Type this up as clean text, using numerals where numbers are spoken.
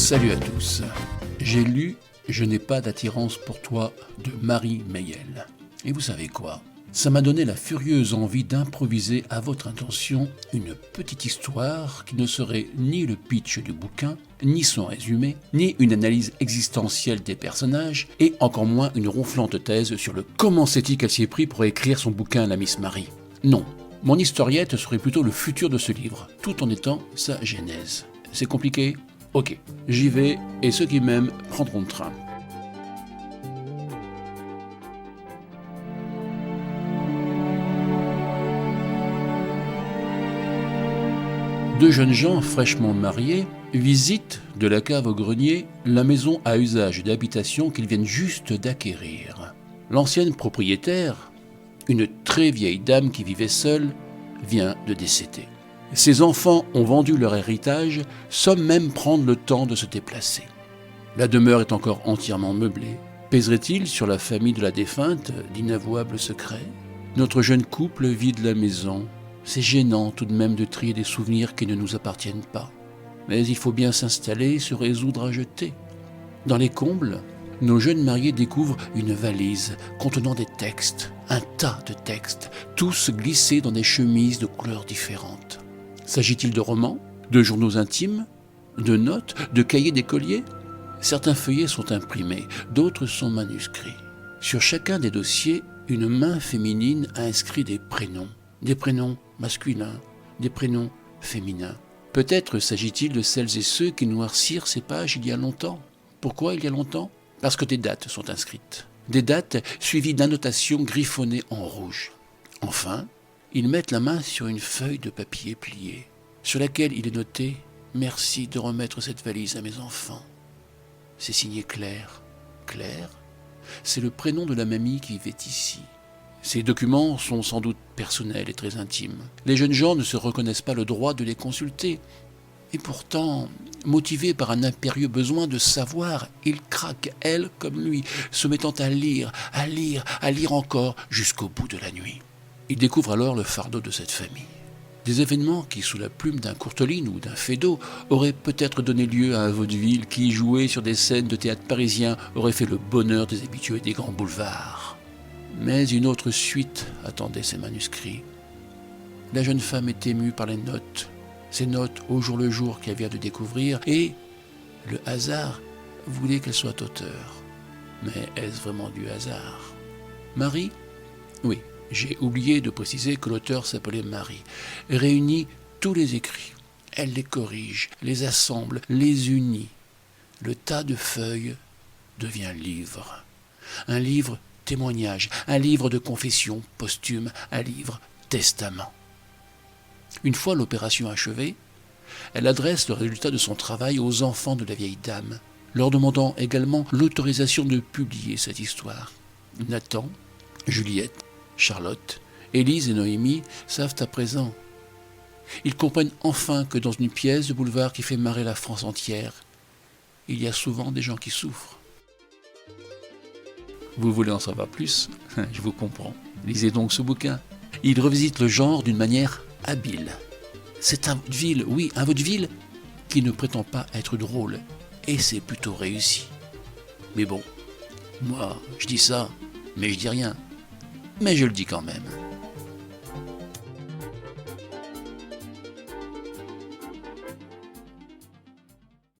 Salut à tous. J'ai lu « Je n'ai pas d'attirance pour toi » de Marie Mayel. Et vous savez quoi ? Ça m'a donné la furieuse envie d'improviser à votre intention une petite histoire qui ne serait ni le pitch du bouquin, ni son résumé, ni une analyse existentielle des personnages, et encore moins une ronflante thèse sur le comment c'est-il qu'elle s'y est pris pour écrire son bouquin La Miss Marie. Non, mon historiette serait plutôt le futur de ce livre, tout en étant sa genèse. C'est compliqué ? Ok, j'y vais, et ceux qui m'aiment prendront le train. Deux jeunes gens fraîchement mariés visitent, de la cave au grenier, la maison à usage d'habitation qu'ils viennent juste d'acquérir. L'ancienne propriétaire, une très vieille dame qui vivait seule, vient de décéder. Ses enfants ont vendu leur héritage sans même prendre le temps de se déplacer. La demeure est encore entièrement meublée. Pèserait-il sur la famille de la défunte d'inavouables secrets ? Notre jeune couple vide la maison. C'est gênant tout de même de trier des souvenirs qui ne nous appartiennent pas. Mais il faut bien s'installer et se résoudre à jeter. Dans les combles, nos jeunes mariés découvrent une valise contenant des textes, un tas de textes, tous glissés dans des chemises de couleurs différentes. S'agit-il de romans, de journaux intimes, de notes, de cahiers d'écoliers ? Certains feuillets sont imprimés, d'autres sont manuscrits. Sur chacun des dossiers, une main féminine a inscrit des prénoms masculins, des prénoms féminins. Peut-être s'agit-il de celles et ceux qui noircirent ces pages il y a longtemps. Pourquoi il y a longtemps ? Parce que des dates sont inscrites. Des dates suivies d'annotations griffonnées en rouge. Enfin, ils mettent la main sur une feuille de papier pliée, sur laquelle il est noté « Merci de remettre cette valise à mes enfants ». C'est signé Claire. Claire, c'est le prénom de la mamie qui vivait ici. Ces documents sont sans doute personnels et très intimes. Les jeunes gens ne se reconnaissent pas le droit de les consulter. Et pourtant, motivés par un impérieux besoin de savoir, ils craquent, elle comme lui, se mettant à lire encore jusqu'au bout de la nuit. Ils découvrent alors le fardeau de cette famille. Des événements qui, sous la plume d'un Courteline ou d'un Feydeau, auraient peut-être donné lieu à un vaudeville qui, joué sur des scènes de théâtre parisien, aurait fait le bonheur des habitués des grands boulevards. Mais une autre suite attendait ces manuscrits. La jeune femme est émue par les notes, ces notes au jour le jour qu'elle vient de découvrir, et le hasard voulait qu'elle soit auteure. Mais est-ce vraiment du hasard ? Marie ? Oui, j'ai oublié de préciser que l'auteur s'appelait Marie. Réunit tous les écrits. Elle les corrige, les assemble, les unit. Le tas de feuilles devient livre. Un livre témoignage, un livre de confession posthume, un livre testament. Une fois l'opération achevée, elle adresse le résultat de son travail aux enfants de la vieille dame, leur demandant également l'autorisation de publier cette histoire. Nathan, Juliette, Charlotte, Élise et Noémie savent à présent. Ils comprennent enfin que dans une pièce de boulevard qui fait marrer la France entière, il y a souvent des gens qui souffrent. Vous voulez en savoir plus ? Je vous comprends. Lisez donc ce bouquin. Il revisite le genre d'une manière habile. C'est un vaudeville, oui, un vaudeville qui ne prétend pas être drôle. Et c'est plutôt réussi. Mais bon, moi, je dis ça, mais je dis rien. Mais je le dis quand même.